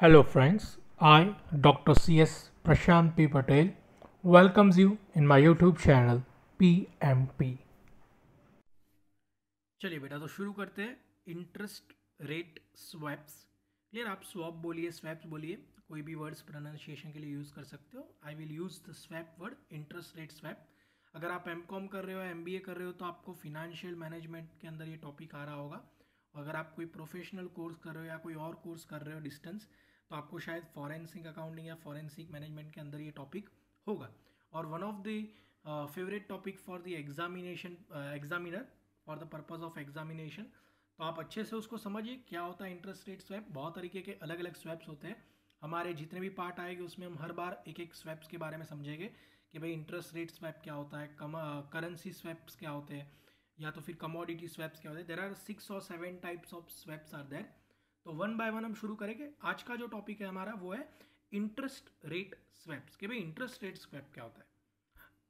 Hello friends, I, Dr. C.S. Prashant P. Patel, welcomes you in my YouTube channel PMP. चलिए बेटा तो शुरू करते हैं इंटरेस्ट रेट स्वैप्स। क्लियर, आप स्वैप बोलिए स्वैप्स बोलिए, कोई भी वर्ड्स प्रोनाउंसिएशन के लिए यूज़ कर सकते हो। I will use the swap word interest rate swap. अगर आप एमकॉम कर रहे हो एमबीए कर रहे हो तो आपको फिनेंशियल मैनेजमेंट के अंदर ये टॉपिक आ रहा होगा। और अगर आप कोई प्रोफेशनल कोर्स कर रहे हो या कोई और कोर्स कर रहे हो डिस्टेंस, तो आपको शायद फॉरेंसिक अकाउंटिंग या फॉरेंसिक मैनेजमेंट के अंदर ये टॉपिक होगा। और one of the favourite topic for the examiner for the purpose of examination. तो आप अच्छे से उसको समझिए क्या होता है इंटरेस्ट रेट स्वैप। बहुत तरीके के अलग अलग स्वैप्स होते हैं। हमारे जितने भी पार्ट आएंगे उसमें हम हर बार एक एक स्वैप्स के बारे में समझेंगे कि भाई इंटरेस्ट रेट स्वैप क्या होता है, करेंसी स्वैप्स क्या होते हैं, या तो फिर कमोडिटी स्वैप्स क्या होते हैं। देर आर 6 और 7 types of swaps are there. तो वन बाय वन हम शुरू करेंगे। आज का जो टॉपिक है हमारा वो है इंटरेस्ट रेट स्वैप्स, कि भाई इंटरेस्ट रेट स्वैप क्या होता है।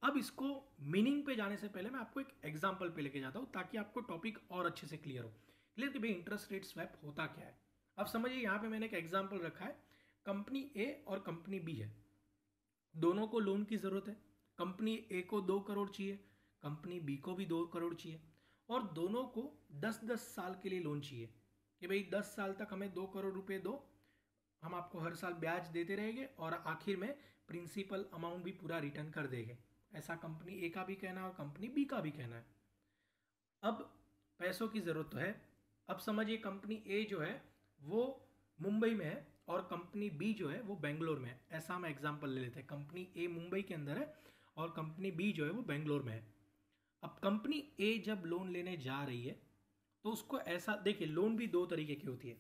अब इसको मीनिंग पे जाने से पहले मैं आपको एक एग्जांपल पे लेके जाता हूँ ताकि आपको टॉपिक और अच्छे से क्लियर हो। क्लियर कि भाई इंटरेस्ट रेट स्वैप होता क्या है। अब समझिए यहाँ पे मैंने एक एग्जांपल रखा है। कंपनी ए और कंपनी बी है, दोनों को लोन की ज़रूरत है। कंपनी ए को 2 करोड़ चाहिए, कंपनी बी को भी 2 करोड़ चाहिए, और दोनों को 10-10 साल के लिए लोन चाहिए कि भाई 10 साल तक हमें 2 करोड़ रुपए दो, हम आपको हर साल ब्याज देते रहेंगे और आखिर में प्रिंसिपल अमाउंट भी पूरा रिटर्न कर देंगे। ऐसा कंपनी ए का भी कहना है और कंपनी बी का भी कहना है। अब पैसों की ज़रूरत तो है। अब समझिए कंपनी ए जो है वो मुंबई में है और कंपनी बी जो है वो बेंगलोर में है। ऐसा हम एग्जांपल ले लेते हैं। कंपनी ए मुंबई के अंदर है और कंपनी बी जो है वो बेंगलोर में है। अब कंपनी ए जब लोन लेने जा रही है तो उसको ऐसा देखिए, लोन भी दो तरीके की होती है।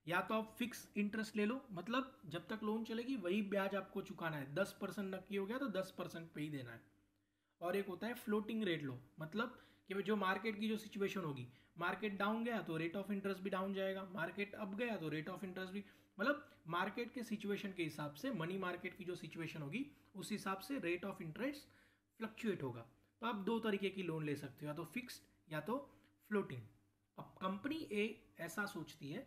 या तो आप फिक्स इंटरेस्ट ले लो, मतलब जब तक लोन चलेगी वही ब्याज आपको चुकाना है। 10% नक्की हो गया तो 10% पे ही देना है। और एक होता है फ्लोटिंग रेट लो, मतलब कि जो मार्केट की जो सिचुएशन होगी, मार्केट डाउन गया तो रेट ऑफ इंटरेस्ट भी डाउन जाएगा, मार्केट अप गया तो रेट ऑफ इंटरेस्ट भी, मतलब मार्केट के सिचुएशन के हिसाब से, मनी मार्केट की जो सिचुएशन होगी उस हिसाब से रेट ऑफ इंटरेस्ट फ्लक्चुएट होगा। तो आप दो तरीके की लोन ले सकते हो, या तो फिक्स्ड या तो फ्लोटिंग। अब कंपनी ए ऐसा सोचती है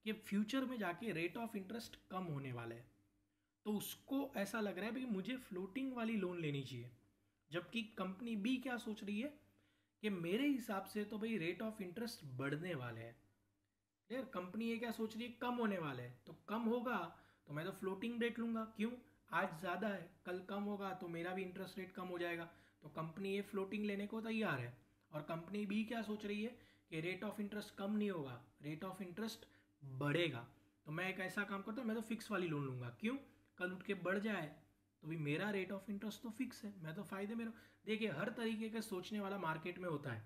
कि फ्यूचर में जाके रेट ऑफ इंटरेस्ट कम होने वाला है, तो उसको ऐसा लग रहा है भाई मुझे फ्लोटिंग वाली लोन लेनी चाहिए। जबकि कंपनी बी क्या सोच रही है कि मेरे हिसाब से तो भाई रेट ऑफ इंटरेस्ट बढ़ने वाले हैं। यार कंपनी ये क्या सोच रही है, कम होने वाले हैं, तो कम होगा तो मैं तो फ्लोटिंग रेट लूंगा। क्यों, आज ज़्यादा है कल कम होगा तो मेरा भी इंटरेस्ट रेट कम हो जाएगा। तो कंपनी ये फ्लोटिंग लेने को तैयार है। और कंपनी बी क्या सोच रही है कि रेट ऑफ इंटरेस्ट कम नहीं होगा, रेट ऑफ इंटरेस्ट बढ़ेगा। तो मैं एक ऐसा काम करता हूँ, मैं तो फिक्स वाली लोन लूंगा। क्यों, कल उठ के बढ़ जाए तो भी मेरा रेट ऑफ इंटरेस्ट तो फिक्स है, मैं तो फायदे में रहूँ। देखिए हर तरीके के सोचने वाला मार्केट में होता है।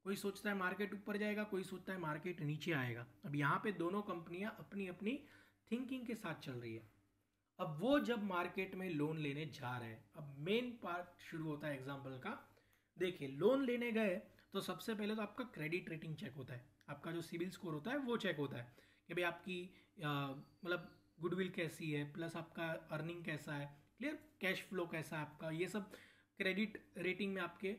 कोई सोचता है मार्केट ऊपर जाएगा, कोई सोचता है मार्केट नीचे आएगा। अब यहाँ पे दोनों कंपनियां अपनी अपनी थिंकिंग के साथ चल रही है। अब वो जब मार्केट में लोन लेने जा रहे हैं, अब मेन पार्ट शुरू होता है एग्जाम्पल का। देखिए लोन लेने गए तो सबसे पहले तो आपका क्रेडिट रेटिंग चेक होता है, आपका जो सिविल स्कोर होता है वो चेक होता है कि भाई आपकी मतलब गुडविल कैसी है, प्लस आपका अर्निंग कैसा है, क्लियर, कैश फ्लो कैसा है आपका, ये सब क्रेडिट रेटिंग में आपके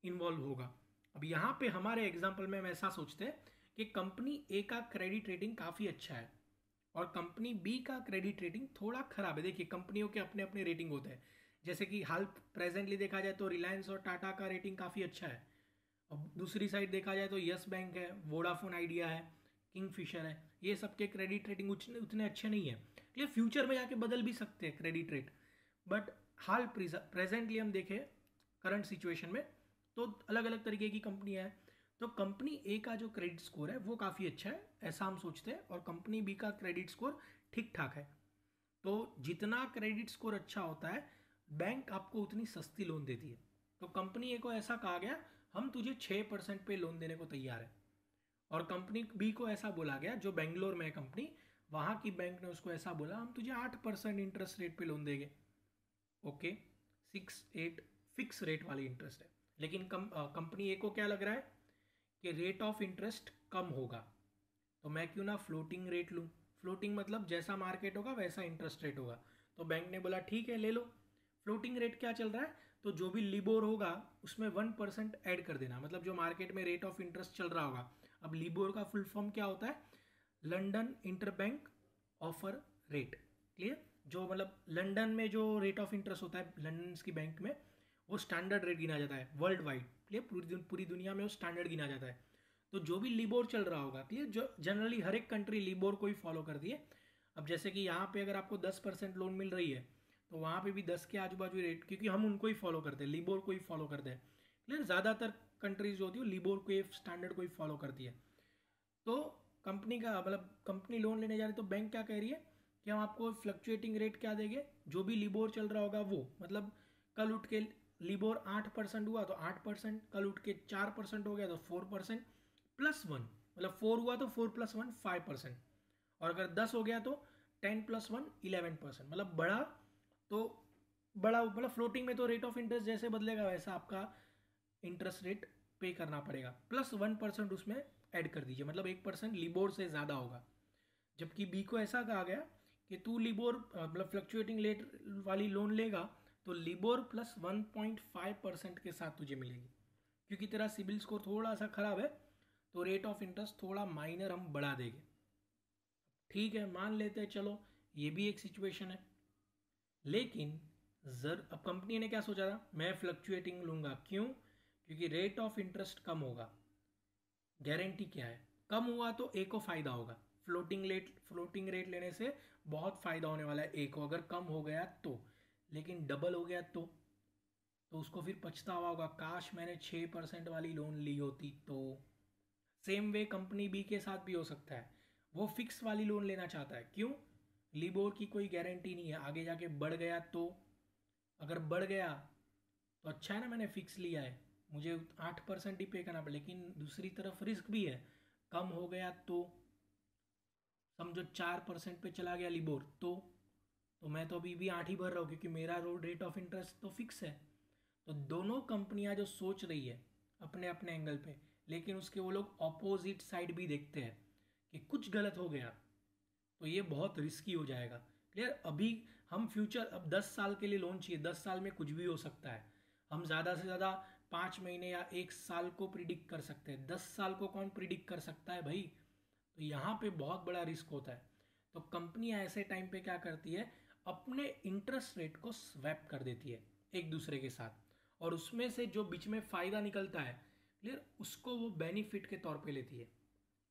इन्वॉल्व होगा। अब यहाँ पे हमारे एग्जाम्पल में हम ऐसा सोचते हैं कि कंपनी ए का क्रेडिट रेटिंग काफ़ी अच्छा है और कंपनी बी का क्रेडिट रेटिंग थोड़ा खराब है। देखिए कंपनियों के अपने अपने रेटिंग होते हैं। जैसे कि हाल प्रेजेंटली देखा जाए तो रिलायंस और टाटा का रेटिंग काफ़ी अच्छा है। अब दूसरी साइड देखा जाए तो यस बैंक है, वोडाफोन आइडिया है, किंगफिशर है, ये सबके क्रेडिट रेटिंग उतने अच्छे नहीं है। ये फ्यूचर में जाके बदल भी सकते हैं credit rate. But hall presently हम देखें करंट सिचुएशन में तो अलग अलग तरीके की कंपनियां हैं। तो कंपनी ए का जो क्रेडिट स्कोर है वो काफ़ी अच्छा है ऐसा हम सोचते हैं, और कंपनी बी का क्रेडिट स्कोर ठीक ठाक है। तो जितना क्रेडिट स्कोर अच्छा होता है बैंक आपको उतनी सस्ती लोन देती है। तो कंपनी ए को ऐसा कहा गया हम तुझे 6% पे लोन देने को तैयार है, और कंपनी बी को ऐसा बोला गया, जो बेंगलोर में है कंपनी, वहाँ की बैंक ने उसको ऐसा बोला हम तुझे 8% इंटरेस्ट रेट पे लोन देंगे। ओके, 6-8 फिक्स रेट वाली इंटरेस्ट है। लेकिन कंपनी ए को क्या लग रहा है कि रेट ऑफ इंटरेस्ट कम होगा, तो मैं क्यों ना फ्लोटिंग रेट लूँ। फ्लोटिंग मतलब जैसा मार्केट होगा वैसा इंटरेस्ट रेट होगा। तो बैंक ने बोला ठीक है ले लो। फ्लोटिंग रेट क्या चल रहा है, तो जो भी लिबोर होगा उसमें 1% ऐड कर देना, मतलब जो मार्केट में रेट ऑफ इंटरेस्ट चल रहा होगा। अब लिबोर का फुल फॉर्म क्या होता है, London interbank offer rate. Clear? जो मतलब लंदन में जो रेट ऑफ इंटरेस्ट होता है लंदन की बैंक में, वो स्टैंडर्ड रेट गिना जाता है वर्ल्ड वाइड। क्लियर? पूरी दुनिया में वो स्टैंडर्ड गिना जाता है। तो जो भी लिबोर चल रहा होगा, क्लियर, जो जनरली हर एक कंट्री लिबोर को ही फॉलो करती है। अब जैसे कि यहाँ पे अगर आपको 10% लोन मिल रही है तो वहाँ पे भी 10 के आजू बाजू रेट, क्योंकि हम उनको ही फॉलो करते हैं, लिबोर को ही फॉलो करते हैं। क्लियर? ज़्यादातर कंट्रीज जो होती है वो लिबोर को स्टैंडर्ड को ही फॉलो करती है। तो कंपनी का मतलब कंपनी लोन लेने जा रही है तो बैंक क्या कह रही है कि हम आपको फ्लक्चुएटिंग रेट क्या देंगे, जो भी लिबोर चल रहा होगा वो, मतलब कल उठ के लिबोर 8% हुआ तो 8%, कल उठ के 4% हो गया तो 4% +1, मतलब 4 हुआ तो 4 + 1 5%, और अगर 10 हो गया तो 10 + 1 11%, मतलब बढ़ा तो बड़ा, मतलब फ्लोटिंग में तो रेट ऑफ इंटरेस्ट जैसे बदलेगा वैसा आपका इंटरेस्ट रेट पे करना पड़ेगा, +1% उसमें ऐड कर दीजिए, मतलब 1% लिबोर से ज़्यादा होगा। जबकि बी को ऐसा कहा गया कि तू लिबोर मतलब फ्लक्चुएटिंग रेट वाली लोन लेगा तो लिबोर +1.5% के साथ तुझे मिलेगी। क्योंकि तेरा सिबिल स्कोर थोड़ा सा खराब है तो रेट ऑफ इंटरेस्ट थोड़ा माइनर हम बढ़ा देंगे। ठीक है, मान लेते हैं, चलो ये भी एक सिचुएशन है। लेकिन अब कंपनी ने क्या सोचा था, मैं फ्लक्चुएटिंग लूंगा, क्यों? क्योंकि रेट ऑफ इंटरेस्ट कम होगा। गारंटी क्या है? कम हुआ तो ए को फायदा होगा। फ्लोटिंग रेट लेने से बहुत फायदा होने वाला है ए को, अगर कम हो गया तो। लेकिन डबल हो गया तो उसको फिर पछतावा होगा, काश मैंने 6% वाली लोन ली होती तो। सेम वे कंपनी बी के साथ भी हो सकता है, वो फिक्स वाली लोन लेना चाहता है, क्यों? लिबोर की कोई गारंटी नहीं है, आगे जाके बढ़ गया तो। अगर बढ़ गया तो अच्छा है ना, मैंने फिक्स लिया है, मुझे 8% ही पे करना पड़े, लेकिन दूसरी तरफ रिस्क भी है, कम हो गया तो, समझो 4% पे चला गया लिबोर तो मैं तो अभी भी 8 ही भर रहा हूँ, क्योंकि मेरा रोड रेट ऑफ इंटरेस्ट तो फिक्स है। तो दोनों कंपनियां जो सोच रही है अपने अपने एंगल पे, लेकिन उसके वो लोग ऑपोजिट साइड भी देखते हैं कि कुछ गलत हो गया तो ये बहुत रिस्की हो जाएगा। क्लियर? अभी हम फ्यूचर, अब 10 साल के लिए लोन चाहिए, 10 साल में कुछ भी हो सकता है। हम ज़्यादा से ज़्यादा 5 महीने या 1 साल को प्रिडिक्ट कर सकते हैं, 10 साल को कौन प्रिडिक्ट कर सकता है भाई? तो यहाँ पे बहुत बड़ा रिस्क होता है। तो कंपनियाँ ऐसे टाइम पे क्या करती है, अपने इंटरेस्ट रेट को स्वैप कर देती है एक दूसरे के साथ, और उसमें से जो बीच में फ़ायदा निकलता है, क्लियर, उसको वो बेनिफिट के तौर पे लेती है।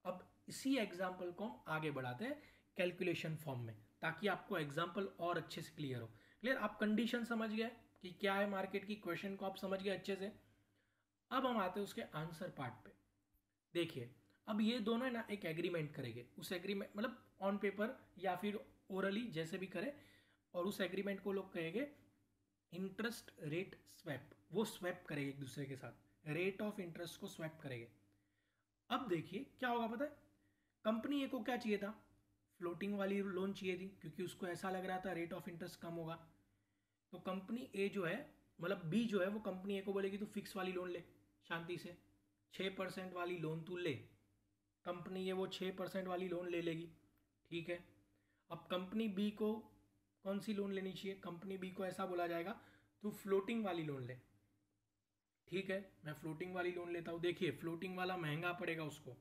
अब इसी एग्जाम्पल को हम आगे बढ़ाते हैं कैलकुलेशन फॉर्म में, ताकि आपको एग्जाम्पल और अच्छे से क्लियर हो। क्लियर? आप कंडीशन समझ गए कि क्या है मार्केट की, क्वेश्चन को आप समझ गए अच्छे से। अब हम आते हैं उसके आंसर पार्ट पे। देखिए, अब ये दोनों ना एक एग्रीमेंट करेंगे, उस एग्रीमेंट मतलब ऑन पेपर या फिर ओरली जैसे भी करे, और उस एग्रीमेंट को लोग कहेंगे इंटरेस्ट रेट स्वैप। वो स्वैप करेंगे एक दूसरे के साथ, रेट ऑफ इंटरेस्ट को स्वैप करेंगे। अब देखिए क्या होगा पता है, कंपनी ए को क्या चाहिए था, फ्लोटिंग वाली लोन चाहिए थी, क्योंकि उसको ऐसा लग रहा था रेट ऑफ इंटरेस्ट कम होगा। तो कंपनी ए जो है, मतलब बी जो है, वो कंपनी ए को बोलेगी तू फिक्स वाली लोन ले, शांति से 6% वाली लोन तू ले। कंपनी ये वो 6% वाली लोन ले लेगी। ठीक है, अब कंपनी बी को कौन सी लोन लेनी चाहिए, कंपनी बी को ऐसा बोला जाएगा तू फ्लोटिंग वाली लोन ले। ठीक है, मैं फ्लोटिंग वाली लोन लेता हूँ। देखिए, फ्लोटिंग वाला महंगा पड़ेगा उसको।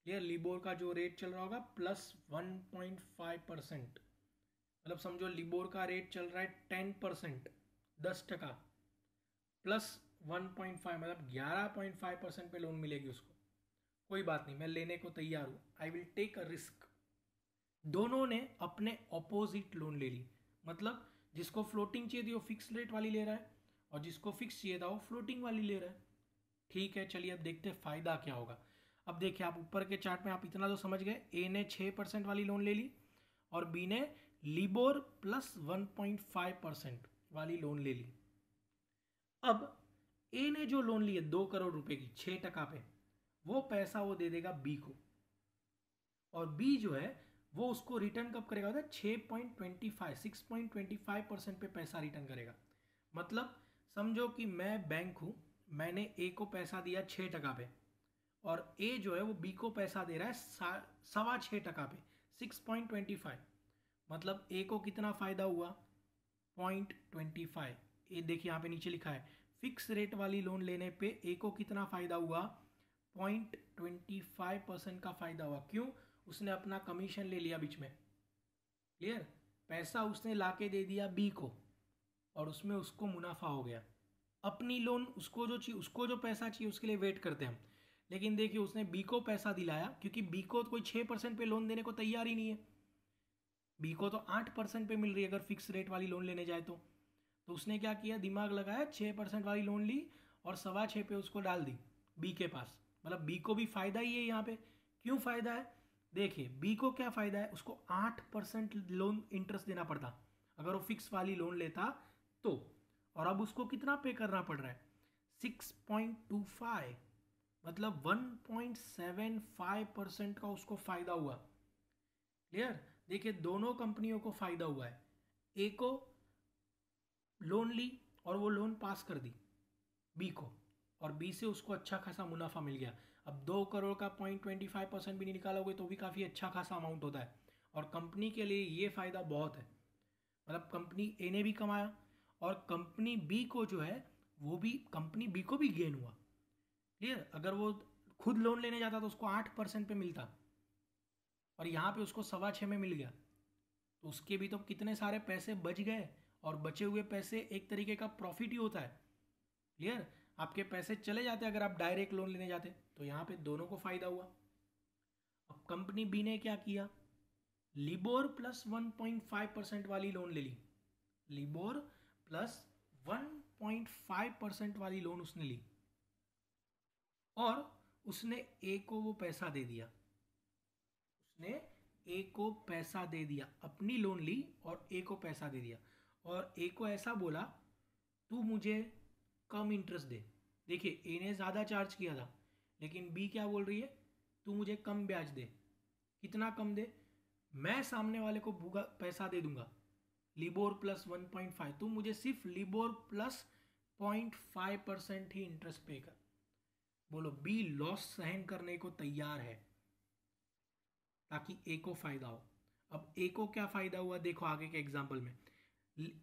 ये लिबोर का जो रेट चल रहा होगा +1.5%, मतलब समझो लिबोर का रेट चल रहा है 10%, 10% +1.5 मतलब 11.5% पे लोन मिलेगी उसको। कोई बात नहीं, मैं लेने को तैयार हूँ, I will take a risk. दोनों ने अपने ऑपोजिट लोन ले ली, मतलब जिसको फ्लोटिंग चाहिए थी वो फिक्स रेट वाली ले रहा है, और जिसको फिक्स चाहिए था वो फ्लोटिंग वाली ले रहा है। ठीक है, चलिए अब देखते हैं फ़ायदा क्या होगा। अब देखिए, आप ऊपर के चार्ट में आप इतना तो समझ गए, ए ने 6% वाली लोन ले ली और बी ने लिबोर +1.5% वाली लोन ले ली। अब ए ने जो लोन ली है 2 करोड़ रुपए की 6% पे, वो पैसा वो दे देगा बी को, और बी जो है वो उसको रिटर्न कब करेगा, होता है 6.25% पे पैसा रिटर्न करेगा। मतलब समझो कि मैं बैंक हूँ, मैंने ए को पैसा दिया 6% पे, और ए जो है वो बी को पैसा दे रहा है 6.25% पे, 6.25। मतलब ए को कितना फ़ायदा हुआ, 0.25। ये देखिए यहाँ पे नीचे लिखा है, फिक्स रेट वाली लोन लेने पे ए को कितना फ़ायदा हुआ, 0.25% का फ़ायदा हुआ। क्यों? उसने अपना कमीशन ले लिया बीच में। क्लियर। पैसा उसने लाके दे दिया बी को और उसमें उसको मुनाफा हो गया। अपनी लोन उसको जो पैसा चाहिए उसके लिए वेट करते हैं हम, लेकिन देखिए उसने बी को पैसा दिलाया, क्योंकि बी को कोई 6% पे लोन देने को तैयार ही नहीं है। बी को तो 8% पे मिल रही है अगर फिक्स रेट वाली लोन लेने जाए तो उसने क्या किया, दिमाग लगाया, 6% वाली लोन ली और 6.25 पे उसको डाल दी बी के पास। मतलब बी को भी फायदा ही है यहाँ पे। क्यों फायदा है, देखिए बी को क्या फायदा है, उसको 8% लोन इंटरेस्ट देना पड़ता अगर वो फिक्स वाली लोन लेता तो, और अब उसको कितना पे करना पड़ रहा है, 6.25, मतलब 1.75% का उसको फायदा हुआ। क्लियर। देखिए दोनों कंपनियों को फायदा हुआ है। ए को लोन ली और वो लोन पास कर दी बी को, और बी से उसको अच्छा खासा मुनाफा मिल गया। अब 2 करोड़ का 0.25% भी नहीं निकालोगे तो भी काफ़ी अच्छा खासा अमाउंट होता है, और कंपनी के लिए ये फ़ायदा बहुत है। मतलब कंपनी ए ने भी कमाया और कंपनी बी को जो है वो भी, कंपनी बी को भी गेन हुआ। क्लियर। अगर वो खुद लोन लेने जाता तो उसको 8% पे मिलता, और यहाँ पे उसको 6.25 में मिल गया, तो उसके भी तो कितने सारे पैसे बच गए, और बचे हुए पैसे एक तरीके का प्रॉफिट ही होता है। क्लियर। आपके पैसे चले जाते अगर आप डायरेक्ट लोन लेने जाते, तो यहाँ पे दोनों को फायदा हुआ। अब कंपनी बी ने क्या किया, लिबोर प्लस 1.5% वाली लोन ले ली। लिबोर प्लस 1.5% वाली लोन उसने ली और उसने ए को वो पैसा दे दिया। उसने ए को पैसा दे दिया, अपनी लोन ली और ए को पैसा दे दिया, और ए को ऐसा बोला तू मुझे कम इंटरेस्ट दे। देखिए ए ने ज़्यादा चार्ज किया था, लेकिन बी क्या बोल रही है, तू मुझे कम ब्याज दे। कितना कम दे, मैं सामने वाले को भूगा पैसा दे दूंगा, लिबोर प्लस 1.5, तू मुझे सिर्फ लिबोर प्लस 0.5% ही इंटरेस्ट पे कर। बोलो बी लॉस सहन करने को तैयार है ताकि ए को फायदा हो। अब ए को क्या फायदा हुआ, देखो आगे के एग्जाम्पल में,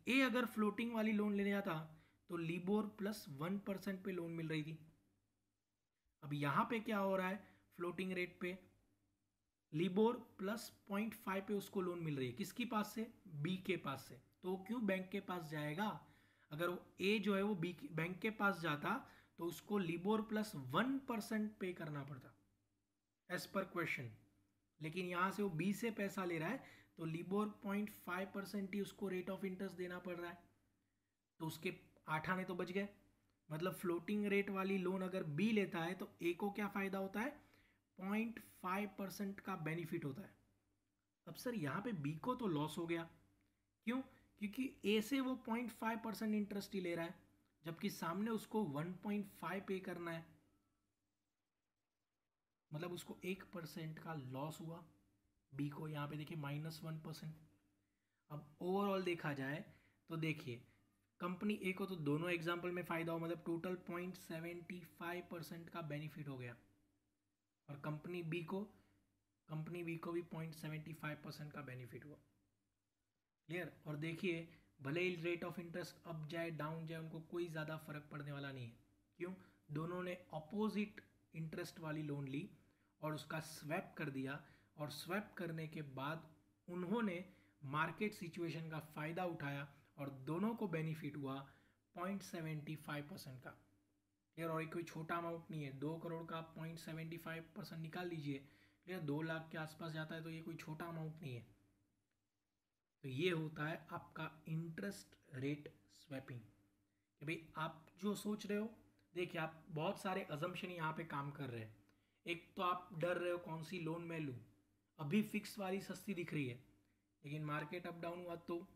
ए अगर फ्लोटिंग वाली लोन लेने जाता तो लिबोर प्लस 1% पे लोन मिल रही थी। अब यहाँ पे क्या हो रहा है, फ्लोटिंग रेट पे लिबोर प्लस 0.5 पे उसको लोन मिल रही है, किसकी पास से, बी के पास से। तो वो क्यों बैंक के पास जाएगा, अगर वो ए जो है वो बी बैंक के पास जाता तो उसको लिबोर प्लस 1% पे करना पड़ता एज पर क्वेश्चन, लेकिन यहाँ से वो बी से पैसा ले रहा है तो लिबोर 0.5% ही उसको रेट ऑफ इंटरेस्ट देना पड़ रहा है, तो उसके 8 आने तो बच गए। मतलब फ्लोटिंग रेट वाली लोन अगर बी लेता है तो ए को क्या फ़ायदा होता है, 0.5% का बेनिफिट होता है। अब सर यहाँ पे बी को तो लॉस हो गया, क्यों, क्योंकि ए से वो 0.5% इंटरेस्ट ही ले रहा है, जबकि सामने उसको 1.5 पे करना है, मतलब उसको 1% का लॉस हुआ बी को। यहाँ पे देखिए -1%। अब ओवरऑल देखा जाए तो देखिए कंपनी ए को तो दोनों एग्जाम्पल में फ़ायदा हो, मतलब टोटल 0.75% का बेनिफिट हो गया, और कंपनी बी को भी 0.75% का बेनिफिट हुआ। क्लियर। और देखिए भले ही रेट ऑफ इंटरेस्ट अप जाए डाउन जाए उनको कोई ज़्यादा फर्क पड़ने वाला नहीं है। क्यों, दोनों ने अपोजिट इंटरेस्ट वाली लोन ली और उसका स्वैप कर दिया, और स्वैप करने के बाद उन्होंने मार्केट सिचुएशन का फ़ायदा उठाया और दोनों को बेनिफिट हुआ 0.75% का। क्लियर। और ये कोई छोटा अमाउंट नहीं है, 2 करोड़ का 0.75% निकाल लीजिए, क्लियर, 2 लाख के आसपास जाता है, तो ये कोई छोटा अमाउंट नहीं है। तो ये होता है आपका इंटरेस्ट रेट स्वैपिंग, कि भाई आप जो सोच रहे हो, देखिए आप बहुत सारे अजम्पशन यहाँ पे काम कर रहे हैं। एक तो आप डर रहे हो कौन सी लोन मैं लूँ, अभी फिक्स वाली सस्ती दिख रही है, लेकिन मार्केट अप डाउन हुआ तो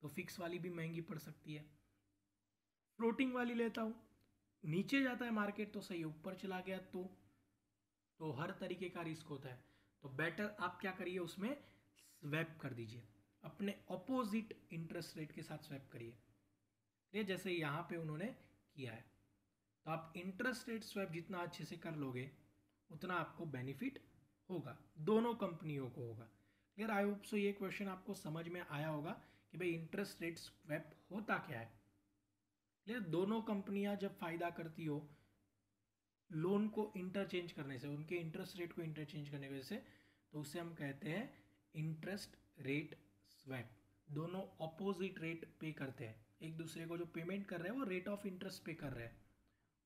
फिक्स वाली भी महंगी पड़ सकती है। फ्लोटिंग वाली लेता हूँ, नीचे जाता है मार्केट तो सही, ऊपर चला गया तो हर तरीके का रिस्क होता है। तो बेटर आप क्या करिए, उसमें स्वैप कर दीजिए, अपने अपोजिट इंटरेस्ट रेट के साथ स्वैप करिए, ये जैसे यहाँ पे उन्होंने किया है। तो आप इंटरेस्ट रेट स्वैप जितना अच्छे से कर लोगे उतना आपको बेनिफिट होगा, दोनों कंपनियों को होगा। क्लियर। आई होप सो ये क्वेश्चन आपको समझ में आया होगा कि भाई इंटरेस्ट रेट स्वैप होता क्या है। क्लियर। दोनों कंपनियां जब फायदा करती हो लोन को इंटरचेंज करने से, उनके इंटरेस्ट रेट को इंटरचेंज करने की वजह से, तो उसे हम कहते हैं इंटरेस्ट रेट स्वैप, दोनों ऑपोजिट रेट पे करते हैं एक दूसरे को, जो पेमेंट कर रहे हैं वो रेट ऑफ इंटरेस्ट पे कर रहे हैं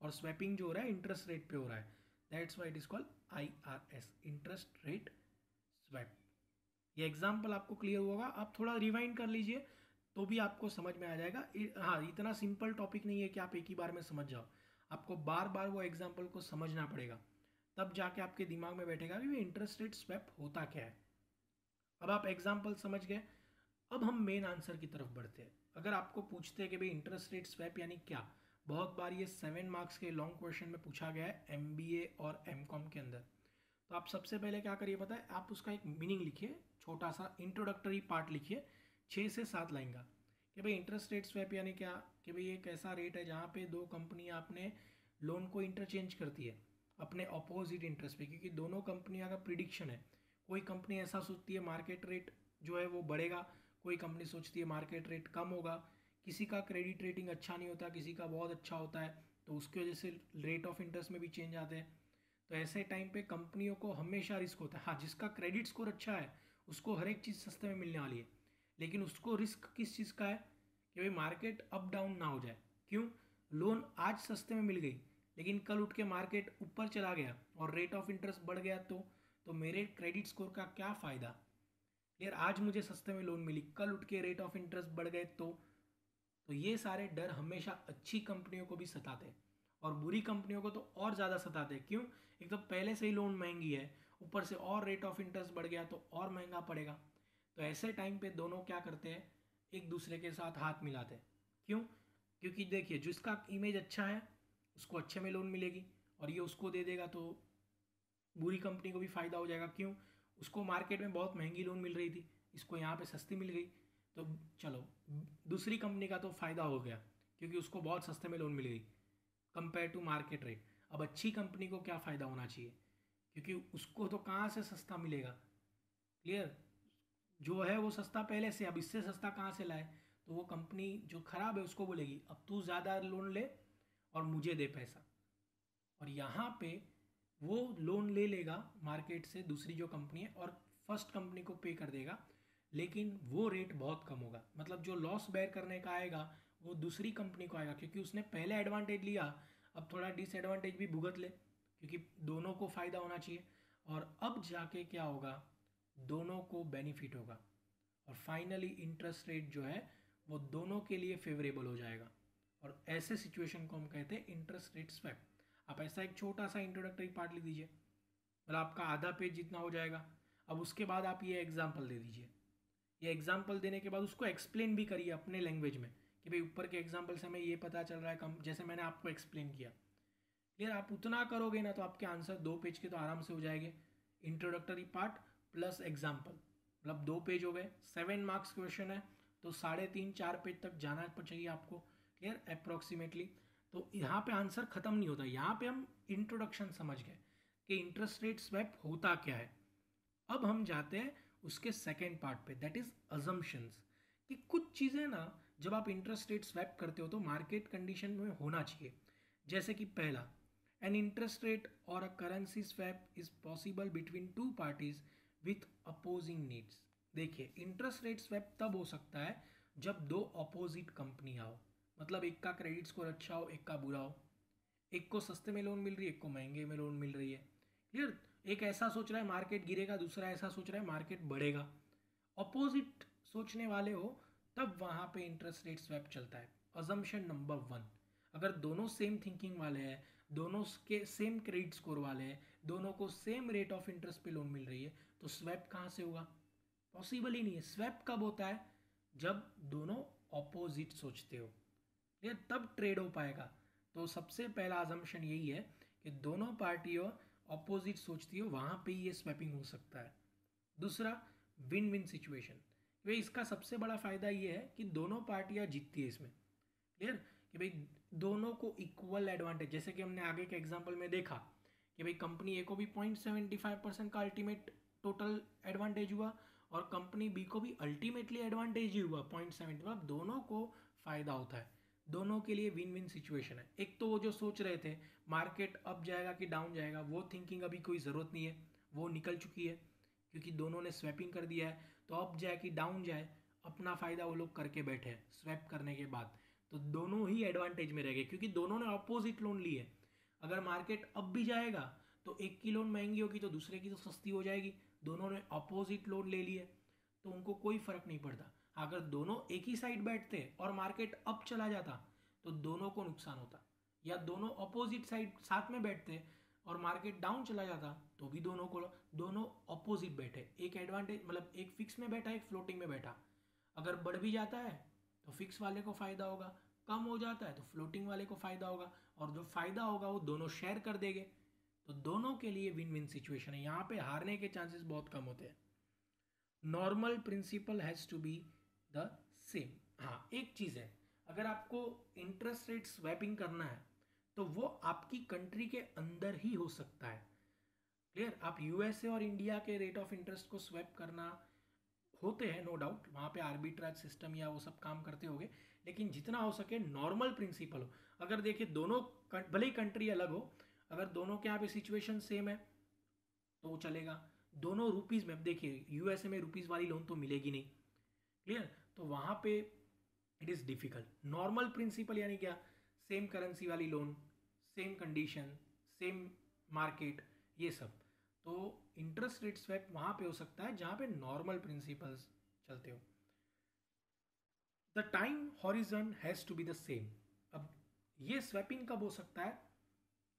और स्वैपिंग जो हो रहा है इंटरेस्ट रेट पे हो रहा है। That's why it is called IRS, interest rate swap. ये एग्जाम्पल आपको क्लियर होगा, आप थोड़ा रिवाइंड कर लीजिए तो भी आपको समझ में आ जाएगा। हाँ, इतना सिंपल टॉपिक नहीं है कि आप एक ही बार में समझ जाओ, आपको बार बार वो एग्जाम्पल को समझना पड़ेगा, तब जाके आपके दिमाग में बैठेगा कि इंटरेस्ट रेट स्वैप होता क्या है। अब आप एग्जाम्पल समझ गए, अब हम मेन आंसर की तरफ बढ़ते हैं। अगर आपको पूछते हैं कि भाई इंटरेस्ट रेट स्वैप यानी क्या, बहुत बार ये 7 मार्क्स के लॉन्ग क्वेश्चन में पूछा गया है MBA और MCOM के अंदर। तो आप सबसे पहले क्या करिए पता है, आप उसका एक मीनिंग लिखिए, छोटा सा इंट्रोडक्टरी पार्ट लिखिए 6 से 7 लाइन का, कि भाई इंटरेस्ट रेट स्वैप यानी क्या, कि भाई एक ऐसा रेट है जहाँ पे दो कंपनियाँ अपने लोन को इंटरचेंज करती है अपने अपोजिट इंटरेस्ट पे, क्योंकि दोनों कंपनियाँ का प्रिडिक्शन है। कोई कंपनी ऐसा सोचती है मार्केट रेट जो है वो बढ़ेगा, कोई कंपनी सोचती है मार्केट रेट कम होगा, किसी का क्रेडिट रेटिंग अच्छा नहीं होता, किसी का बहुत अच्छा होता है, तो उसकी वजह से रेट ऑफ इंटरेस्ट में भी चेंज आते हैं। तो ऐसे टाइम पे कंपनियों को हमेशा रिस्क होता है। हाँ, जिसका क्रेडिट स्कोर अच्छा है उसको हर एक चीज़ सस्ते में मिलने वाली है, लेकिन उसको रिस्क किस चीज़ का है कि भाई मार्केट अप डाउन ना हो जाए। क्यों, लोन आज सस्ते में मिल गई लेकिन कल उठ के मार्केट ऊपर चला गया और रेट ऑफ इंटरेस्ट बढ़ गया, तो मेरे क्रेडिट स्कोर का क्या फ़ायदा यार। आज मुझे सस्ते में लोन मिली, कल उठ के रेट ऑफ इंटरेस्ट बढ़ गए तो ये सारे डर हमेशा अच्छी कंपनियों को भी सताते हैं और बुरी कंपनियों को तो और ज़्यादा सताते हैं। क्यों, एक तो पहले से ही लोन महंगी है, ऊपर से और रेट ऑफ इंटरेस्ट बढ़ गया तो और महंगा पड़ेगा। तो ऐसे टाइम पे दोनों क्या करते हैं, एक दूसरे के साथ हाथ मिलाते हैं। क्यों, क्योंकि देखिए जिसका इमेज अच्छा है उसको अच्छे में लोन मिलेगी और ये उसको दे देगा तो बुरी कंपनी को भी फ़ायदा हो जाएगा। क्यों, उसको मार्केट में बहुत महंगी लोन मिल रही थी, इसको यहाँ पे सस्ती मिल गई, तो चलो दूसरी कंपनी का तो फ़ायदा हो गया क्योंकि उसको बहुत सस्ते में लोन मिल गई कंपेयर टू मार्केट रेट। अब अच्छी कंपनी को क्या फ़ायदा होना चाहिए, क्योंकि उसको तो कहाँ से सस्ता मिलेगा। क्लियर, जो है वो सस्ता पहले से, अब इससे सस्ता कहाँ से लाए, तो वो कंपनी जो ख़राब है उसको बोलेगी अब तू ज़्यादा लोन ले और मुझे दे पैसा, और यहाँ पे वो लोन ले लेगा मार्केट से दूसरी जो कंपनी है और फर्स्ट कंपनी को पे कर देगा, लेकिन वो रेट बहुत कम होगा। मतलब जो लॉस बेयर करने का आएगा वो दूसरी कंपनी को आएगा, क्योंकि उसने पहले एडवांटेज लिया, अब थोड़ा डिसएडवांटेज भी भुगत ले, क्योंकि दोनों को फ़ायदा होना चाहिए। और अब जाके क्या होगा, दोनों को बेनिफिट होगा और फाइनली इंटरेस्ट रेट जो है वो दोनों के लिए फेवरेबल हो जाएगा। और ऐसे सिचुएशन को हम कहते हैं इंटरेस्ट रेट स्वैप। आप ऐसा एक छोटा सा इंट्रोडक्टरी पार्ट लिख दीजिए, मतलब आपका आधा पेज जितना हो जाएगा। अब उसके बाद आप ये एग्जाम्पल दे दीजिए, ये एग्जाम्पल देने के बाद उसको एक्सप्लेन भी करिए अपने लैंग्वेज में कि भाई ऊपर के एग्जाम्पल से हमें ये पता चल रहा है, कम जैसे मैंने आपको एक्सप्लेन किया। यार आप उतना करोगे ना तो आपके आंसर 2 पेज के तो आराम से हो जाएंगे, इंट्रोडक्टरी पार्ट प्लस एग्जाम्पल, मतलब 2 पेज हो गए। 7 मार्क्स क्वेश्चन है तो 3.5-4 पेज तक जाना चाहिए आपको। Clear, approximately. तो यहाँ पे आंसर ख़त्म नहीं होता, यहाँ पे हम इंट्रोडक्शन समझ गए कि इंटरेस्ट रेट स्वैप होता क्या है। अब हम जाते हैं उसके सेकेंड पार्ट पे, दैट इज अजम्पशंस, कि कुछ चीज़ें ना जब आप इंटरेस्ट रेट स्वैप करते हो तो मार्केट कंडीशन में होना चाहिए। जैसे कि पहला, एन इंटरेस्ट रेट और a currency swap is possible between two parties with opposing needs. देखिए इंटरेस्ट रेट स्वैप तब हो सकता है जब दो अपोजिट कंपनी हो, मतलब एक का क्रेडिट स्कोर अच्छा हो एक का बुरा हो, एक को सस्ते में लोन मिल रही है एक को महंगे में लोन मिल रही है। क्लियर, एक ऐसा सोच रहा है मार्केट गिरेगा, दूसरा ऐसा सोच रहा है मार्केट बढ़ेगा, अपोजिट सोचने वाले हो, तब वहाँ पे इंटरेस्ट रेट स्वैप चलता है। अजम्पशन नंबर 1, अगर दोनों सेम थिंकिंग वाले हैं, दोनों के सेम क्रेडिट स्कोर वाले हैं, दोनों को सेम रेट ऑफ इंटरेस्ट पे लोन मिल रही है, तो स्वैप कहाँ से होगा, पॉसिबल ही नहीं है। स्वैप कब होता है, जब दोनों ऑपोजिट सोचते हो, ये तब ट्रेड हो पाएगा। तो सबसे पहला अजम्पशन यही है कि दोनों पार्टियों ऑपोजिट सोचती हो, वहाँ पे ये स्वैपिंग हो सकता है। दूसरा, विन विन सिचुएशन, भाई इसका सबसे बड़ा फ़ायदा ये है कि दोनों पार्टियाँ जीतती है इसमें। क्लियर, कि भाई दोनों को इक्वल एडवांटेज, जैसे कि हमने आगे के एग्जांपल में देखा कि भाई कंपनी ए को भी 0.75% का अल्टीमेट टोटल एडवांटेज हुआ और कंपनी बी को भी अल्टीमेटली एडवांटेज ही हुआ 0.7, मतलब दोनों को फ़ायदा होता है, दोनों के लिए विन विन सिचुएशन है। एक तो वो जो सोच रहे थे मार्केट अप जाएगा कि डाउन जाएगा, वो थिंकिंग अभी कोई ज़रूरत नहीं है, वो निकल चुकी है, क्योंकि दोनों ने स्वैपिंग कर दिया है, तो अप जाए कि डाउन जाए अपना फ़ायदा वो लोग करके बैठे हैं स्वैप करने के बाद। तो दोनों ही एडवांटेज में रह गए क्योंकि दोनों ने अपोजिट लोन ली है। अगर मार्केट अप भी जाएगा तो एक की लोन महंगी होगी तो दूसरे की तो सस्ती हो जाएगी। दोनों ने अपोजिट लोन ले लिए तो उनको कोई फ़र्क नहीं पड़ता। अगर दोनों एक ही साइड बैठते और मार्केट अप चला जाता तो दोनों को नुकसान होता, या दोनों अपोजिट साइड साथ में बैठते और मार्केट डाउन चला जाता तो भी दोनों अपोजिट बैठे, एक एडवांटेज मतलब एक फिक्स में बैठा एक फ्लोटिंग में बैठा। अगर बढ़ भी जाता है तो फिक्स वाले को फ़ायदा होगा, कम हो जाता है तो फ्लोटिंग वाले को फ़ायदा होगा, और जो फ़ायदा होगा वो दोनों शेयर कर देंगे। तो दोनों के लिए विन विन सिचुएशन है, यहाँ पे हारने के चांसेस बहुत कम होते हैं। Normal principle has to be the same. हाँ एक चीज़ है, अगर आपको इंटरेस्ट रेट स्वैपिंग करना है तो वो आपकी कंट्री के अंदर ही हो सकता है। क्लियर? आप यूएसए और इंडिया के रेट ऑफ इंटरेस्ट को स्वैप करना होते हैं नो डाउट, वहाँ पे आर्बिट्राज सिस्टम या वो सब काम करते होंगे, लेकिन जितना हो सके नॉर्मल प्रिंसिपल हो। अगर देखिए दोनों भले ही कंट्री अलग हो, अगर दोनों के यहाँ पे सिचुएशन सेम है तो वो चलेगा। दोनों रुपीज़ में, अब देखिए यूएसए में रुपीज़ वाली लोन तो मिलेगी नहीं, क्लियर? तो वहाँ पे it is difficult. Normal principle यानी क्या? सेम करेंसी वाली loan, same condition, same market, ये सब। तो इंटरेस्ट रेट स्वैप वहाँ पे हो सकता है जहाँ पे नॉर्मल प्रिंसिपल्स चलते हो। The time horizon has to be the same. अब ये स्वैपिंग कब हो सकता है?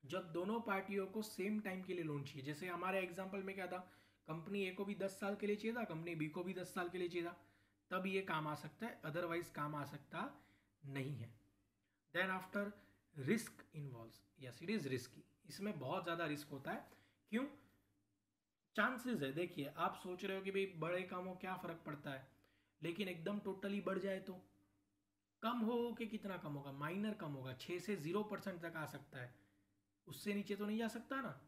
जब दोनों पार्टियों को सेम टाइम के लिए लोन चाहिए। जैसे हमारे एग्जाम्पल में क्या था, कंपनी ए को भी 10 साल के लिए चाहिए था, कंपनी बी को भी 10 साल के लिए चाहिए था, तब ये काम आ सकता है, अदरवाइज काम आ सकता नहीं है। Then after risk involves, yes it is risky, इसमें बहुत ज़्यादा रिस्क होता है। क्यों? चांसेस है, देखिए आप सोच रहे हो कि भाई बड़े काम हो क्या फ़र्क पड़ता है, लेकिन एकदम टोटली बढ़ जाए तो कम हो कि कितना कम होगा, माइनर कम होगा, 6 से 0% तक आ सकता है, उससे नीचे तो नहीं जा सकता ना।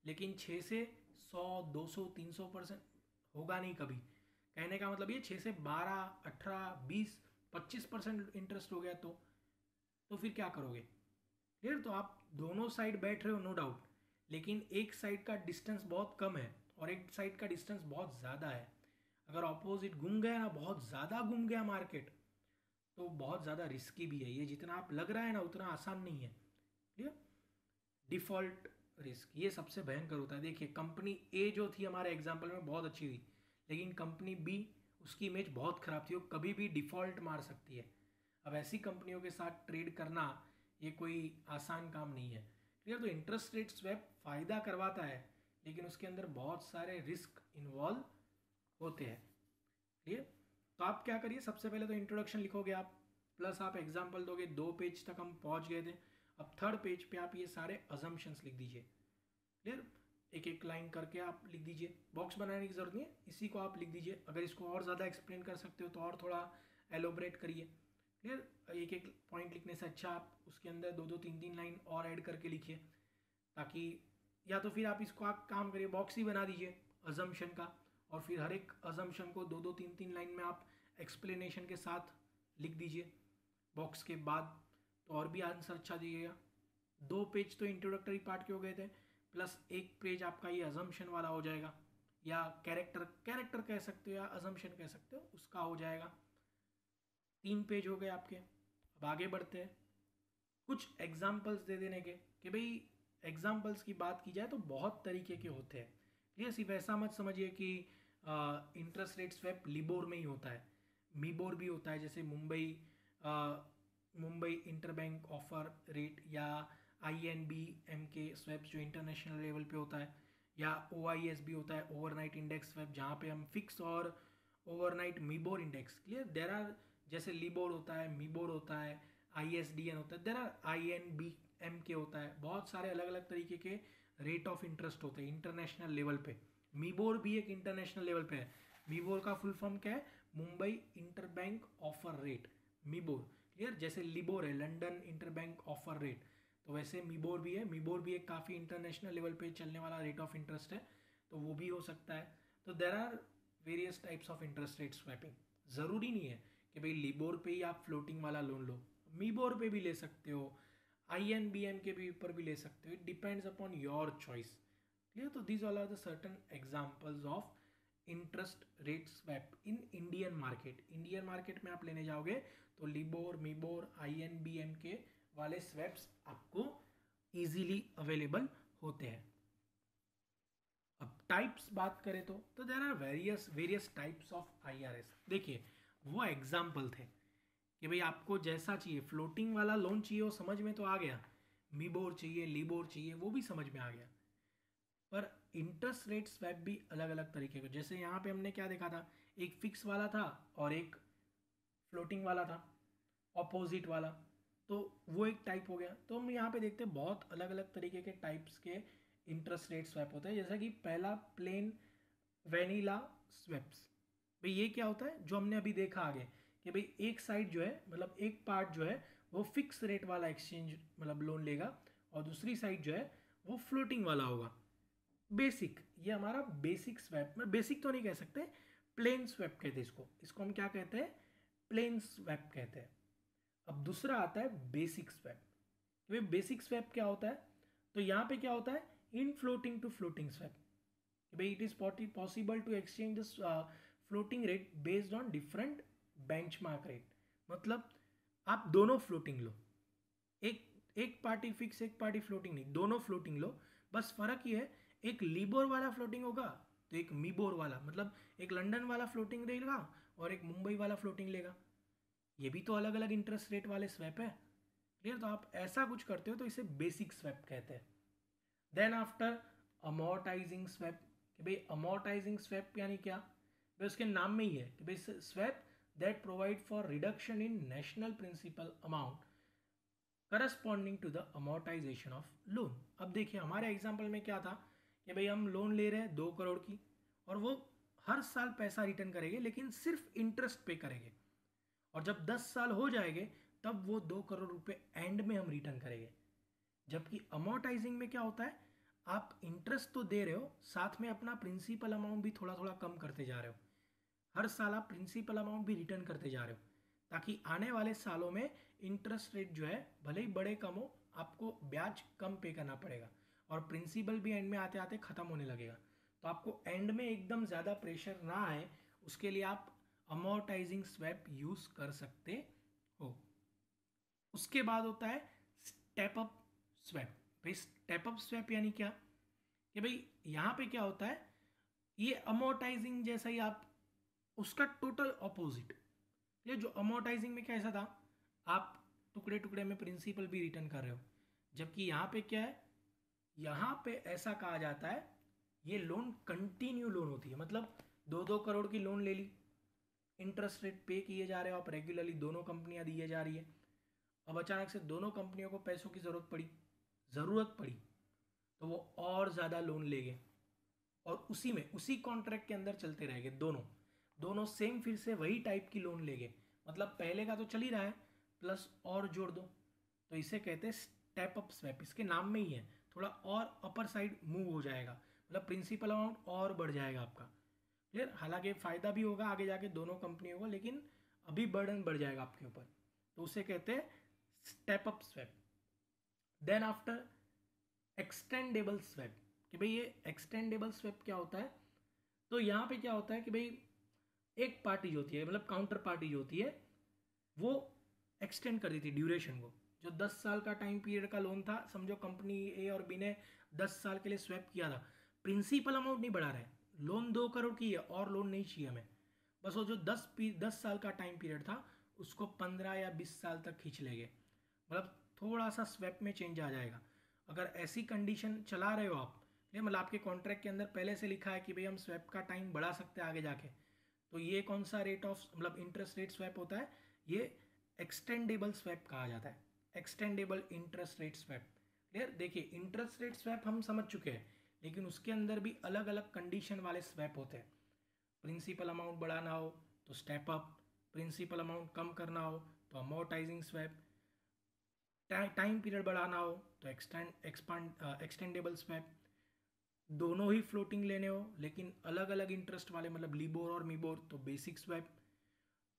लेकिन 6 से 100 200 300% होगा नहीं कभी। कहने का मतलब ये 6 से 12 18 20 25% इंटरेस्ट हो गया तो फिर क्या करोगे? क्लियर? तो आप दोनों साइड बैठ रहे हो नो डाउट, लेकिन एक साइड का डिस्टेंस बहुत कम है और एक साइड का डिस्टेंस बहुत ज़्यादा है। अगर ऑपोजिट घूम गया ना, बहुत ज़्यादा घूम गया मार्केट, तो बहुत ज़्यादा रिस्की भी है ये, जितना आप लग रहा है ना उतना आसान नहीं है। क्लियर? डिफ़ॉल्ट रिस्क ये सबसे भयंकर होता है। देखिए कंपनी ए जो थी हमारे एग्जाम्पल में बहुत अच्छी थी, लेकिन कंपनी बी उसकी इमेज बहुत ख़राब थी, वो कभी भी डिफ़ॉल्ट मार सकती है। अब ऐसी कंपनियों के साथ ट्रेड करना ये कोई आसान काम नहीं है। क्लियर? तो इंटरेस्ट रेट स्वैप फ़ायदा करवाता है, लेकिन उसके अंदर बहुत सारे रिस्क इन्वॉल्व होते हैं। क्लियर? तो आप क्या करिए, सबसे पहले तो इंट्रोडक्शन लिखोगे आप, प्लस आप एग्जाम्पल दोगे। 2 पेज तक हम पहुंच गए थे, अब 3rd पेज पे आप ये सारे अजम्पशंस लिख दीजिए। क्लियर? एक एक लाइन करके आप लिख दीजिए, बॉक्स बनाने की ज़रूरत नहीं है, इसी को आप लिख दीजिए। अगर इसको और ज़्यादा एक्सप्लेन कर सकते हो तो और थोड़ा एलोबरेट करिए। क्लियर? एक एक पॉइंट लिखने से अच्छा आप उसके अंदर 2 2 3 3 लाइन और ऐड करके लिखिए, ताकि या तो फिर आप इसको आप काम करिए बॉक्स ही बना दीजिए अजम्पशन का, और फिर हर एक अजम्पशन को 2 2 3 3 लाइन में आप एक्सप्लेनेशन के साथ लिख दीजिए बॉक्स के बाद, तो और भी आंसर अच्छा दिएगा। 2 पेज तो इंट्रोडक्टरी पार्ट के हो गए थे, प्लस 1 पेज आपका ये अजम्पशन वाला हो जाएगा, या कैरेक्टर कह सकते हो या अजम्पशन कह सकते हो, उसका हो जाएगा। 3 पेज हो गए आपके। अब आगे बढ़ते हैं, कुछ एग्जाम्पल्स दे देने के, कि भाई एग्जाम्पल्स की बात की जाए तो बहुत तरीके के होते हैं। ये सिर्फ ऐसा मत समझिए कि इंटरेस्ट रेट स्वैप लिबोर में ही होता है, मीबोर भी होता है। जैसे मुंबई इंटरबैंक ऑफर रेट, या INBM के स्वैप्स जो इंटरनेशनल लेवल पे होता है, या OIS भी होता है, ओवरनाइट इंडेक्स स्वैप, जहाँ पे हम फिक्स और overnight MIBOR index. Clear? There are, जैसे लिबोर होता है, मीबोर होता है, ISDN होता है, देर आर INBM के होता है, बहुत सारे अलग अलग तरीके के रेट ऑफ इंटरेस्ट होते हैं इंटरनेशनल लेवल पे। मीबोर भी एक इंटरनेशनल लेवल पे है। मीबोर का फुल फॉर्म क्या है? Mumbai interbank offer rate, MIBOR. Clear? जैसे लिबोर है लंदन इंटरबैंक ऑफर रेट, तो वैसे मीबोर भी है। मीबोर भी एक काफ़ी इंटरनेशनल लेवल पे चलने वाला रेट ऑफ इंटरेस्ट है, तो वो भी हो सकता है। तो there are various types of interest rate swapping. ज़रूरी नहीं है कि भाई लिबोर पे ही आप फ्लोटिंग वाला लोन लो, मीबोर पे भी ले सकते हो, INBM के भी ऊपर भी ले सकते हो, it depends upon your choice. Clear? तो these all are the certain examples of interest rate swap in Indian market. Indian market में आप लेने जाओगे तो लिबोर, मिबोर, INBM के वाले स्वैप्स आपको इजीली अवेलेबल होते हैं। अब टाइप्स बात करें तो there are various types of IRS। देखिए वो एग्जाम्पल थे कि भाई आपको जैसा चाहिए, फ्लोटिंग वाला लोन चाहिए वो समझ में तो आ गया, मिबोर चाहिए, लिबोर चाहिए वो भी समझ में आ गया, पर इंटरेस्ट रेट स्वैप भी अलग अलग तरीके के, जैसे यहाँ पे हमने क्या देखा था, एक फिक्स वाला था और एक फ्लोटिंग वाला था, ऑपोजिट वाला, तो वो एक टाइप हो गया। तो हम यहाँ पे देखते हैं बहुत अलग अलग तरीके के टाइप्स के इंटरेस्ट रेट स्वैप होते हैं। जैसा कि पहला प्लेन वेनिला स्वैप्स, भाई ये क्या होता है जो हमने अभी देखा आगे कि भाई एक साइड जो है मतलब एक पार्ट जो है वो फिक्स रेट वाला एक्सचेंज मतलब लोन लेगा और दूसरी साइड जो है वो फ्लोटिंग वाला होगा। बेसिक, ये हमारा बेसिक स्वैप, मैं बेसिक तो नहीं कह सकते, प्लेन स्वैप कहते हैं इसको, इसको हम क्या कहते हैं, प्लेन स्वैप कहते हैं। अब दूसरा आता है बेसिक स्वैप। तो बेसिक स्वैप क्या होता है, तो यहाँ पे क्या होता है, in floating to floating swap, भाई it is possible to exchange the floating rate based on different benchmark rate. मतलब आप दोनों फ्लोटिंग लो, एक एक पार्टी फिक्स एक पार्टी फ्लोटिंग नहीं, दोनों फ्लोटिंग लो, बस फर्क ये है एक लिबोर वाला फ्लोटिंग होगा तो एक मिबोर वाला, मतलब एक लंदन वाला फ्लोटिंग लेगा और एक मुंबई वाला फ्लोटिंग लेगा। ये भी तो अलग अलग इंटरेस्ट रेट वाले स्वैप है, क्लियर। तो आप ऐसा कुछ करते हो तो इसे बेसिक स्वैप कहते हैं। देन आफ्टर अमोर्टाइजिंग स्वैप, कि भाई अमोर्टाइजिंग स्वैप यानी क्या, भाई उसके नाम में ही है कि भाई swap that provide for reduction in national principal amount corresponding to the amortisation of loan. अब देखिए हमारे एग्जाम्पल में क्या था कि भाई हम लोन ले रहे हैं 2 करोड़ की और वो हर साल पैसा रिटर्न करेंगे लेकिन सिर्फ इंटरेस्ट पे करेंगे, और जब 10 साल हो जाएंगे तब वो 2 करोड़ रुपए एंड में हम रिटर्न करेंगे। जबकि अमोर्टाइजिंग में क्या होता है, आप इंटरेस्ट तो दे रहे हो साथ में अपना प्रिंसिपल अमाउंट भी थोड़ा थोड़ा कम करते जा रहे हो, हर साल आप प्रिंसिपल अमाउंट भी रिटर्न करते जा रहे हो, ताकि आने वाले सालों में इंटरेस्ट रेट जो है भले ही बड़े कम हो, आपको ब्याज कम पे करना पड़ेगा और प्रिंसिपल भी एंड में आते आते ख़त्म होने लगेगा। तो आपको एंड में एकदम ज़्यादा प्रेशर ना आए उसके लिए आप अमोर्टाइजिंग स्वैप यूज़ कर सकते हो। उसके बाद होता है स्टेप अप स्वैप। भाई स्टेप अप स्वैप यानी क्या, कि भाई यहाँ पे क्या होता है, ये अमोर्टाइजिंग जैसा ही आप उसका टोटल ऑपोजिट, ये जो अमोर्टाइजिंग में कैसा था, आप टुकड़े टुकड़े में प्रिंसिपल भी रिटर्न कर रहे हो, जबकि यहाँ पे क्या है, यहाँ पे ऐसा कहा जाता है ये लोन कंटिन्यू लोन होती है, मतलब 2-2 करोड़ की लोन ले ली, इंटरेस्ट रेट पे किए जा रहे हो आप रेगुलरली, दोनों कंपनियां दिए जा रही है। अब अचानक से दोनों कंपनियों को पैसों की ज़रूरत पड़ी तो वो और ज़्यादा लोन ले गए और उसी कॉन्ट्रैक्ट के अंदर चलते रह गए, दोनों सेम फिर से वही टाइप की लोन ले गए, मतलब पहले का तो चल ही रहा है प्लस और जोड़ दो, तो इसे कहते हैं स्टेप अप स्वैप। इसके नाम में ही है, थोड़ा और अपर साइड मूव हो जाएगा, मतलब प्रिंसिपल अमाउंट और बढ़ जाएगा आपका, क्लियर। हालांकि फ़ायदा भी होगा आगे जाके दोनों कंपनियों को, लेकिन अभी बर्डन बढ़ जाएगा आपके ऊपर, तो उसे कहते हैं step up swap. Then after extendable swap, कि भाई ये एक्सटेंडेबल स्वैप क्या होता है, तो यहाँ पे क्या होता है कि भाई एक पार्टी जो होती है मतलब काउंटर पार्टी जो होती है वो एक्सटेंड कर दी थी ड्यूरेशन को, जो 10 साल का टाइम पीरियड का लोन था, समझो कंपनी ए और बी ने 10 साल के लिए स्वैप किया था, प्रिंसिपल अमाउंट नहीं बढ़ा रहे, लोन 2 करोड़ की है और लोन नहीं चाहिए हमें, बस वो जो 10 साल का टाइम पीरियड था उसको 15 या 20 साल तक खींच लेंगे, मतलब थोड़ा सा स्वैप में चेंज आ जाएगा। अगर ऐसी कंडीशन चला रहे हो आप, मतलब आपके कॉन्ट्रैक्ट के अंदर पहले से लिखा है कि भाई हम स्वैप का टाइम बढ़ा सकते हैं आगे जाके, तो ये कौन सा रेट ऑफ मतलब इंटरेस्ट रेट स्वैप होता है, ये एक्सटेंडेबल स्वैप कहा जाता है, extendable interest rate swap, clear. देखिए इंटरेस्ट रेट स्वैप हम समझ चुके हैं, लेकिन उसके अंदर भी अलग अलग कंडीशन वाले स्वैप होते हैं, प्रिंसिपल अमाउंट बढ़ाना हो तो स्टेप अप, प्रिंसिपल अमाउंट कम करना हो तो अमोर्टाइजिंग स्वैप, टाइम पीरियड बढ़ाना हो तो एक्सटेंडेबल स्वैप, दोनों ही फ्लोटिंग लेने हो लेकिन अलग अलग इंटरेस्ट वाले मतलब लिबोर और मिबोर तो बेसिक स्वैप,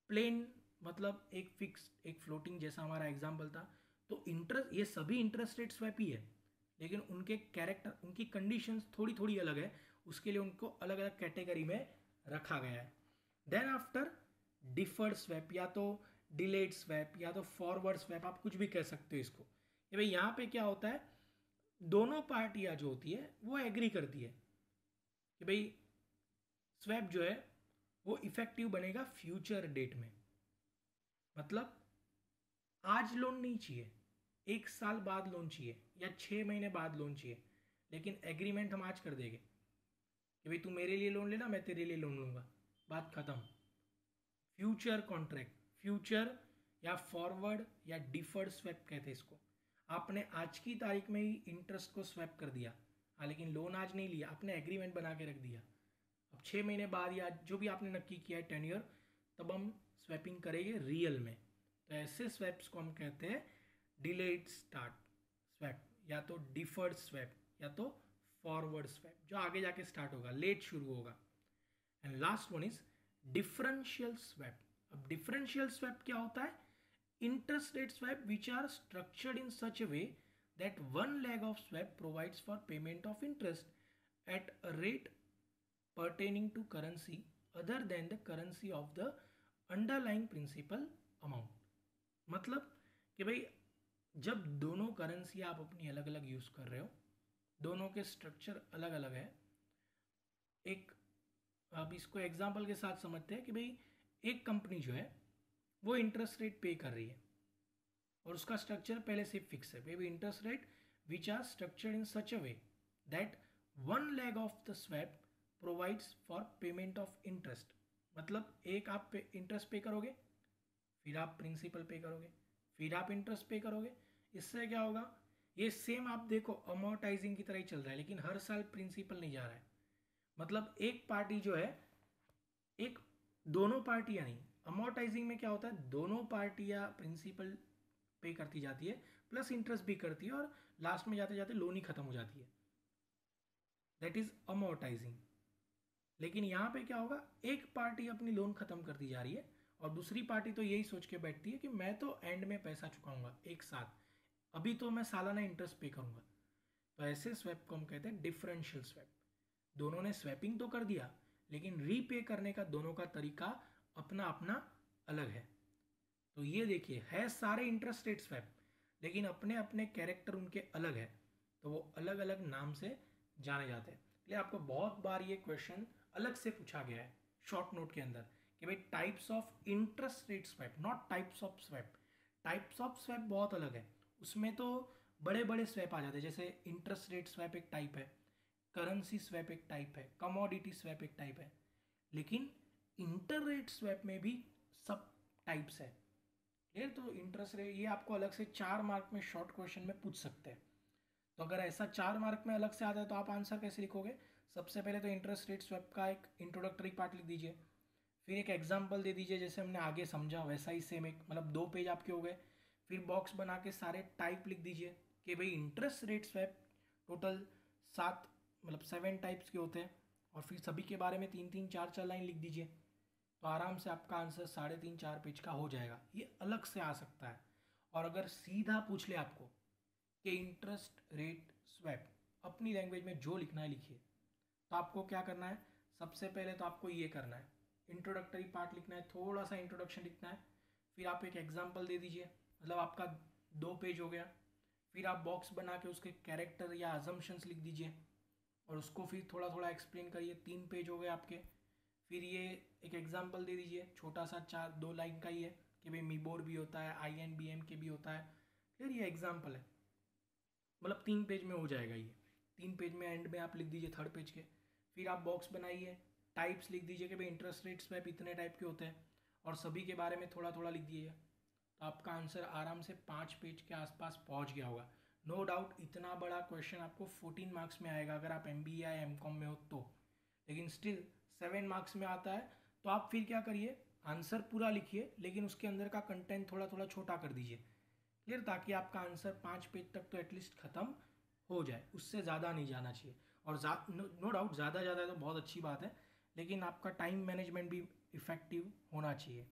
प्लेन मतलब एक फिक्स एक फ्लोटिंग जैसा हमारा एग्जाम्पल था। तो इंटरेस्ट ये सभी इंटरेस्ट रेट स्वैप ही है, लेकिन उनके कैरेक्टर उनकी कंडीशंस थोड़ी थोड़ी अलग है, उसके लिए उनको अलग अलग कैटेगरी में रखा गया है। देन आफ्टर डिफर्ड स्वैप या तो डिलेड स्वैप या तो फॉरवर्ड स्वैप, आप कुछ भी कह सकते हो इसको। ये भाई यहाँ पे क्या होता है, दोनों पार्टियाँ जो होती है वो एग्री करती है कि भाई स्वैप जो है वो इफेक्टिव बनेगा फ्यूचर डेट में। मतलब आज लोन नहीं चाहिए, 1 साल बाद लोन चाहिए या 6 महीने बाद लोन चाहिए, लेकिन एग्रीमेंट हम आज कर देंगे कि भाई तू मेरे लिए लोन लेना, मैं तेरे लिए लोन लूँगा, बात खत्म। फ्यूचर कॉन्ट्रैक्ट, फ्यूचर या फॉरवर्ड या डिफर्ड स्वैप कहते हैं इसको। आपने आज की तारीख में ही इंटरेस्ट को स्वैप कर दिया, हाँ, लेकिन लोन आज नहीं लिया, आपने एग्रीमेंट बना के रख दिया। अब 6 महीने बाद या जो भी आपने नक्की किया है टेन्योर, तब हम स्वैपिंग करेंगे रियल में। तो ऐसे स्वैप्स को हम कहते हैं डिलेड स्टार्ट स्वैप, या तो डिफर्ड स्वैप या तो फॉरवर्ड स्वैप, जो आगे जाके स्टार्ट होगा, लेट शुरू होगा। And last one is differential swap. अब डिफरेंशियल स्वैप क्या होता है, interest rate swap which are structured in such a way that one leg of swap provides for payment of interest at a rate pertaining to currency other than the currency of the underlying principal amount। मतलब कि भाई जब दोनों currency आप अपनी अलग अलग use कर रहे हो, दोनों के स्ट्रक्चर अलग अलग है। एक अब इसको एग्जांपल के साथ समझते हैं कि भाई एक कंपनी जो है वो इंटरेस्ट रेट पे कर रही है और उसका स्ट्रक्चर पहले से फिक्स है, बेबी interest rate which are structured in such a way that one leg of the swap provides for payment of interest. मतलब एक आप इंटरेस्ट पे करोगे, फिर आप प्रिंसिपल पे करोगे, फिर आप इंटरेस्ट पे करोगे। इससे क्या होगा, ये सेम आप देखो अमोर्टाइजिंग की तरह ही चल रहा है, लेकिन हर साल प्रिंसिपल नहीं जा रहा है। मतलब एक पार्टी जो है, एक दोनों पार्टियां नहीं, अमोर्टाइजिंग में क्या होता है, दोनों पार्टियां प्रिंसिपल पे करती जाती है प्लस इंटरेस्ट भी करती है और लास्ट में जाते जाते लोन ही खत्म हो जाती है, दैट इज अमोर्टाइजिंग। लेकिन यहाँ पे क्या होगा, एक पार्टी अपनी लोन खत्म करती जा रही है और दूसरी पार्टी तो यही सोच के बैठती है कि मैं तो एंड में पैसा चुकाऊंगा एक साथ, अभी तो मैं सालाना इंटरेस्ट पे करूंगा। तो ऐसे स्वैप को हम कहते हैं डिफरेंशियल स्वैप। दोनों ने स्वैपिंग तो कर दिया, लेकिन रीपे करने का दोनों का तरीका अपना अपना अलग है। तो ये देखिए, है सारे इंटरेस्ट रेट स्वैप, लेकिन अपने अपने कैरेक्टर उनके अलग है, तो वो अलग अलग नाम से जाने जाते हैं। इसलिए आपको बहुत बार ये क्वेश्चन अलग से पूछा गया है शॉर्ट नोट के अंदर कि भाई types of interest rate swap, not types of swap. Types of swap बहुत अलग है, उसमें तो बड़े बड़े स्वैप आ जाते हैं, जैसे इंटरेस्ट रेट स्वैप एक टाइप है, करेंसी स्वैप एक टाइप है, कमोडिटी स्वैप एक टाइप है। लेकिन इंटर रेट स्वैप में भी सब टाइप्स है। क्लियर? तो इंटरेस्ट रेट ये आपको अलग से 4 मार्क में शॉर्ट क्वेश्चन में पूछ सकते हैं। तो अगर ऐसा 4 मार्क में अलग से आता है तो आप आंसर कैसे लिखोगे, सबसे पहले तो इंटरेस्ट रेट स्वैप का एक इंट्रोडक्टरी पार्ट लिख दीजिए, फिर एक एग्जाम्पल दे दीजिए जैसे हमने आगे समझा वैसा ही सेम, एक मतलब 2 पेज आपके हो गए। फिर बॉक्स बना के सारे टाइप लिख दीजिए कि भाई interest rate swap total 7 types के होते हैं, और फिर सभी के बारे में 3-3 4-4 लाइन लिख दीजिए। तो आराम से आपका आंसर 3.5-4 पेज का हो जाएगा। ये अलग से आ सकता है। और अगर सीधा पूछ ले आपको कि इंटरेस्ट रेट स्वैप अपनी लैंग्वेज में जो लिखना है लिखिए, तो आपको क्या करना है, सबसे पहले तो आपको ये करना है, इंट्रोडक्टरी पार्ट लिखना है, थोड़ा सा इंट्रोडक्शन लिखना है, फिर आप एक एग्जांपल दे दीजिए, मतलब आपका 2 पेज हो गया। फिर आप बॉक्स बना के उसके कैरेक्टर या अजम्पशंस लिख दीजिए और उसको फिर थोड़ा थोड़ा एक्सप्लेन करिए, 3 पेज हो गए आपके। फिर ये एक एग्जांपल दे दीजिए, छोटा सा 2 लाइन का ही है कि भाई मीबोर भी होता है, INBM के भी होता है। फिर ये एग्जांपल है, मतलब 3 पेज में हो जाएगा ये। 3 पेज में एंड में आप लिख दीजिए 3rd पेज के। फिर आप बॉक्स बनाइए, टाइप्स लिख दीजिए कि भाई इंटरेस्ट रेट स्वैप इतने टाइप के होते हैं और सभी के बारे में थोड़ा थोड़ा लिख दीजिए। तो आपका आंसर आराम से 5 पेज के आसपास पहुंच गया होगा। नो डाउट इतना बड़ा क्वेश्चन आपको 14 मार्क्स में आएगा अगर आप MBA या MCOM में हो तो, लेकिन स्टिल 7 मार्क्स में आता है। तो आप फिर क्या करिए, आंसर पूरा लिखिए लेकिन उसके अंदर का कंटेंट थोड़ा थोड़ा छोटा कर दीजिए। क्लियर? ताकि आपका आंसर 5 पेज तक तो एटलीस्ट ख़त्म हो जाए, उससे ज़्यादा नहीं जाना चाहिए। और नो डाउट ज़्यादा है तो बहुत अच्छी बात है, लेकिन आपका टाइम मैनेजमेंट भी इफ़ेक्टिव होना चाहिए।